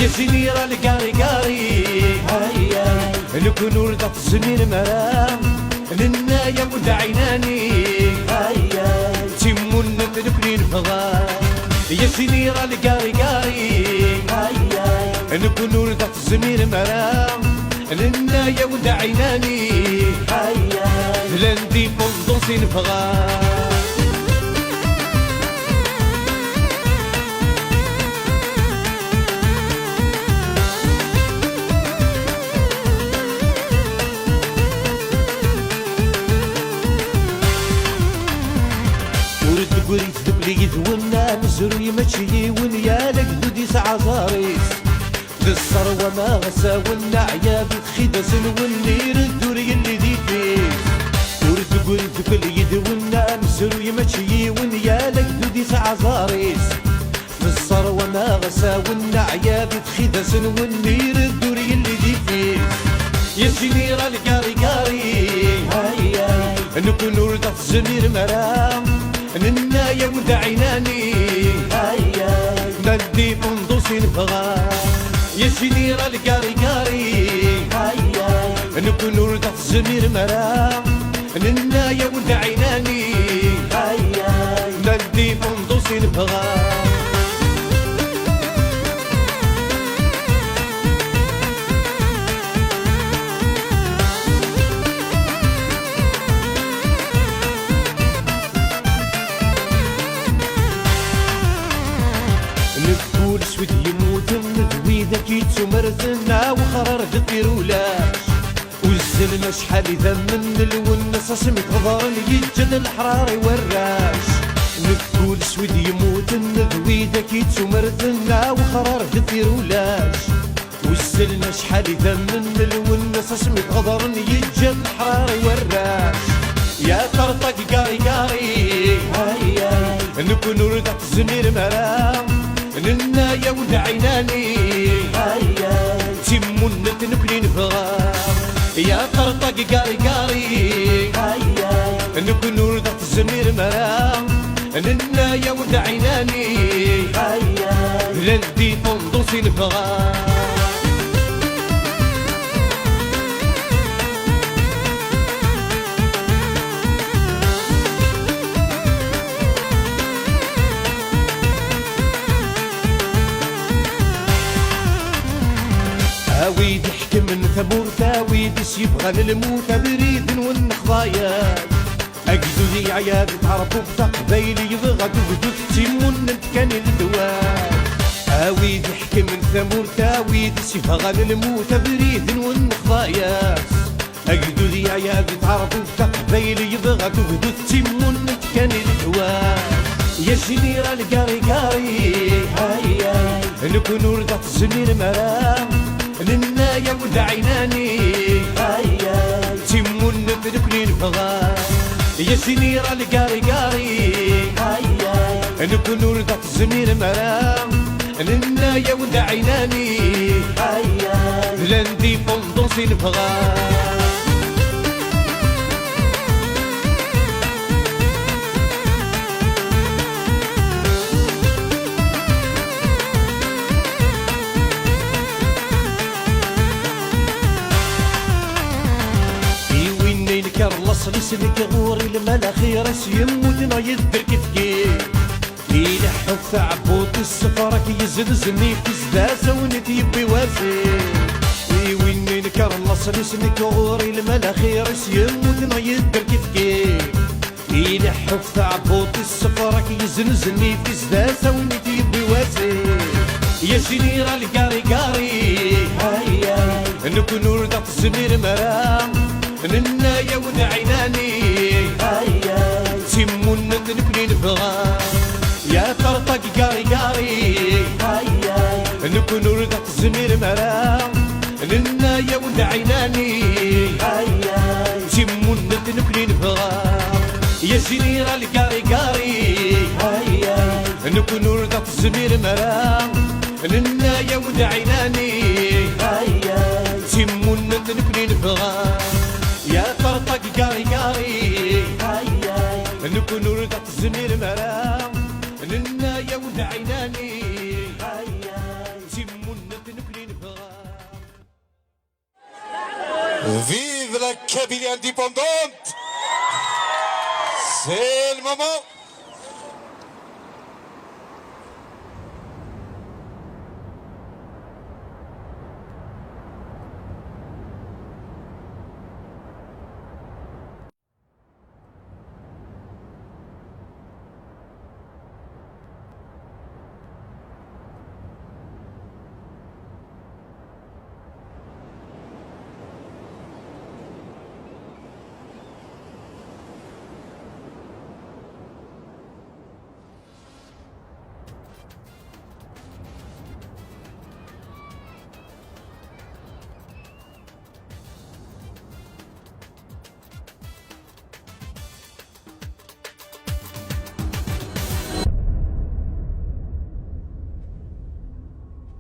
يا سنيرة القاري قاري هيا نكون ولدت الزمير مرام للنايا ولد عيناني هيا تيمون نكنين فغار يا سنيرة القاري قاري هيا نكون ولدت الزمير مرام للنايا ولد عيناني هيا لندي فندوسين فغار قريت دبلي ذونا مزروي ماشي ونيالك دودي ساعة زاريس للثروة ما غسا والنعيا بتخيدس والنير الدوري اللي دي فيس قريت دبلي ذونا مزروي ماشي ونيالك دودي ساعة زاريس للثروة ما غسا والنعيا بتخيدس والنير الدوري اللي دي فيس يا سنيرة القاري قاري هيا نكون ولدت الزمير مرام ننايا ولد عيناني هيا ندي فندوسين فغار يا سنيرة القاري قاري هيا نكون ولدت الزمير مرام ننايا ولد عيناني هيا ندي فندوسين فغار اسود يموت ندوي ذاك يتمرثنا وخرر ديرولاش وزلنا شحال يذمن الونس اسمك غضارن يجد الحراري والراش نقول اسود يموت ندوي ذاك يتمرثنا وخرر ديرولاش وزلنا شحال يذمن الونس اسمك غضارن يجد الحراري والراش يا طرطق قاري قاري هيا نكون ولدت الزمير مرام للنايا ولد عيناني هيا تيمون نكنين فغار يا طرطق قاري قاري هيا نكون ولدت الزمير مرام للنايا ولد عيناني هيا لندي فندوسين فغار ويدي حكم من ثبورتا ويدي يبغى للموت بريد والنخضايات أجدودي عياد تعرفوا بتقبيلي يبغى تبدو تيمون كان الدوات ويدي حكم من ثبورتا ويدي يبغى للموت بريد والنخضايات أجدودي عياد تعرفوا بتقبيلي يبغى تبدو تيمون كان الدوات يا سنيرة القاري قاري هيا نكون ولدت الزمير مرام للنايا ولد عيناني هيا تيمون نكنين فغار يا سنيرة القاري قاري هيا نكون ولدت الزمير مرام للنايا ولد عيناني هيا لندي فندوسين فغار كرلص لسلك غوري الملاخير يموتنا يدر كيف كيف يلحف ثعبوط السفرك يزلزلني في زداسة ونتيبي واسير وين كرلص لسلك غوري الملاخير يموتنا يدر كيف كيف يلحف ثعبوط السفرك يزلزلني في زداسة ونتيبي واسير يا سنيرة القاري قاري هيا نكون ولدت الزمير مرام للنايا ولد عيناني هيا تيمون نكنين فغار يا طرطق قاري قاري هيا نكون ولدت الزمير مرام للنايا ولد عيناني هيا تيمون نكنين فغار يا سنيرة القاري قاري هيا نكون ولدت الزمير مرام للنايا ولد عيناني هيا تيمون نكنين فغار يا طرطق قاري قاري هيا نكون ولدت الزمير مرام للنايا ولد عيناني هيا تيمون indépendante. C'est le moment.